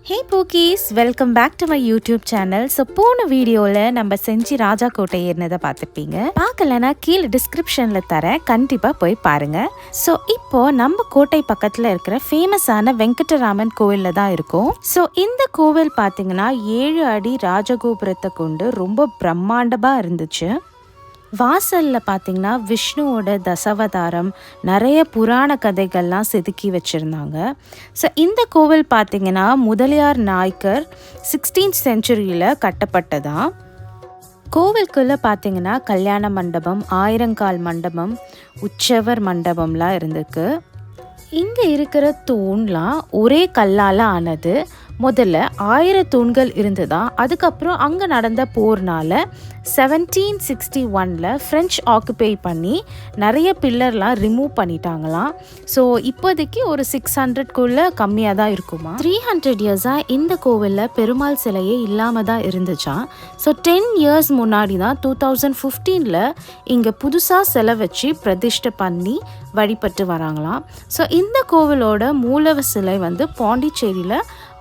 Hey Pookies, welcome back to my YouTube channel. So போன வீடியோவில் நம்ம செஞ்சி ராஜா கோட்டை ஏறினதை பார்த்துருப்பீங்க. பார்க்கலன்னா கீழே டிஸ்கிரிப்ஷனில் தரேன், கண்டிப்பாக போய் பாருங்கள். ஸோ இப்போது நம்ம கோட்டை பக்கத்தில் இருக்கிற ஃபேமஸான வெங்கடராமன் கோவிலில் தான் இருக்கோம். ஸோ இந்த கோவில் பார்த்தீங்கன்னா 7 அடி ராஜகோபுரத்தை கொண்டு ரொம்ப பிரம்மாண்டமாக இருந்துச்சு. வாசலில் பார்த்திங்கன்னா விஷ்ணுவோட தசாவதாரம், நிறைய புராண கதைகள்லாம் செதுக்கி வச்சுருந்தாங்க. ஸோ இந்த கோவில் பார்த்திங்கன்னா முதலியார் நாயக்கர் 16th செஞ்சுரியில் கட்டப்பட்டதான். கோவிலுக்குள்ளே பார்த்திங்கன்னா கல்யாண மண்டபம், ஆயிரங்கால் மண்டபம், உற்சவர் மண்டபம்லாம் இருந்திருக்கு. இங்கே இருக்கிற தூண்லாம் ஒரே கல்லால் ஆனது. முதல்ல 1000 தூண்கள் இருந்துதான். அதுக்கப்புறம் அங்கே நடந்த போர்னால் 1761 ஃப்ரெஞ்ச் ஆக்குபை பண்ணி நிறைய பில்லர்லாம் ரிமூவ் பண்ணிட்டாங்களாம். ஸோ இப்போதைக்கு ஒரு 600க்குள்ளே கம்மியாக தான் இருக்குமா. 300 இயர்ஸாக இந்த கோவிலில் பெருமாள் சிலையே இல்லாமல் தான் இருந்துச்சான். ஸோ 10 இயர்ஸ் முன்னாடி தான் 2015 இங்கே புதுசாக சிலை வச்சு பிரதிஷ்டை பண்ணி வழிபட்டு வராங்களாம். ஸோ இந்த கோவிலோட மூலவ சிலை வந்து பாண்டிச்சேரியில்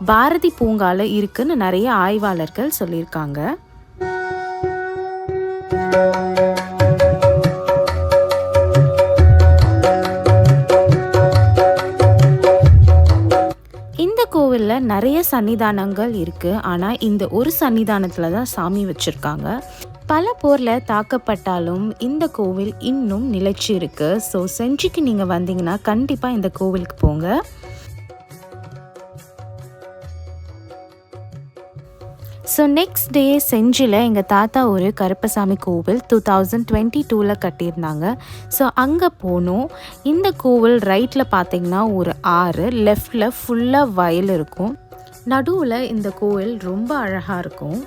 பாரதி பூங்கால இருக்குன்னு நிறைய ஆய்வாளர்கள் சொல்லியிருக்காங்க. இந்த கோவிலில் நிறைய சன்னிதானங்கள் இருக்கு. ஆனால் இந்த ஒரு சன்னிதானத்தில் தான் சாமி வச்சிருக்காங்க. பல போரில் தாக்கப்பட்டாலும் இந்த கோவில் இன்னும் நிலைச்சி இருக்கு. ஸோ செஞ்சிக்கு நீங்கள் வந்தீங்கன்னா கண்டிப்பாக இந்த கோவிலுக்கு போங்க. ஸோ நெக்ஸ்ட் டே செஞ்சியில் எங்கள் தாத்தா ஒரு கருப்பசாமி கோவில் 2022 கட்டியிருந்தாங்க. ஸோ அங்கே போனோம். இந்த கோவில் ரைட்டில் பார்த்தீங்கன்னா ஒரு ஆறு, லெஃப்டில் ஃபுல்லாக வயல் இருக்கும். நடுவில் இந்த கோவில் ரொம்ப அழகாக இருக்கும்.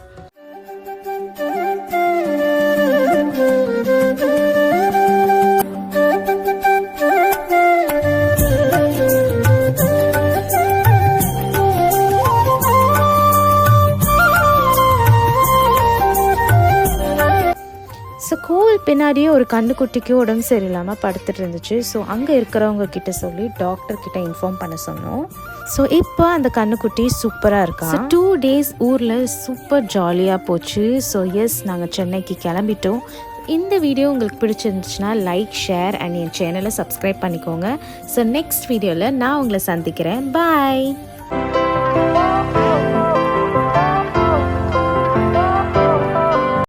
ஸோ கோவில் பின்னாடியே ஒரு கண்ணுக்குட்டிக்கு உடம்பு சரியில்லாமல் படுத்துட்டு இருந்துச்சு. ஸோ அங்கே இருக்கிறவங்க கிட்ட சொல்லி டாக்டர்கிட்ட இன்ஃபார்ம் பண்ண சொன்னோம். ஸோ இப்போ அந்த கண்ணுக்குட்டி சூப்பராக இருக்கா. 2 days ஊரில் சூப்பர் ஜாலியாக போச்சு. ஸோ எஸ், நாங்கள் சென்னைக்கு கிளம்பிட்டோம். இந்த வீடியோ உங்களுக்கு பிடிச்சிருந்துச்சுன்னா லைக், ஷேர் அண்ட் என் சேனலை சப்ஸ்கிரைப் பண்ணிக்கோங்க. ஸோ நெக்ஸ்ட் வீடியோவில் நான் உங்களை சந்திக்கிறேன். பாய்.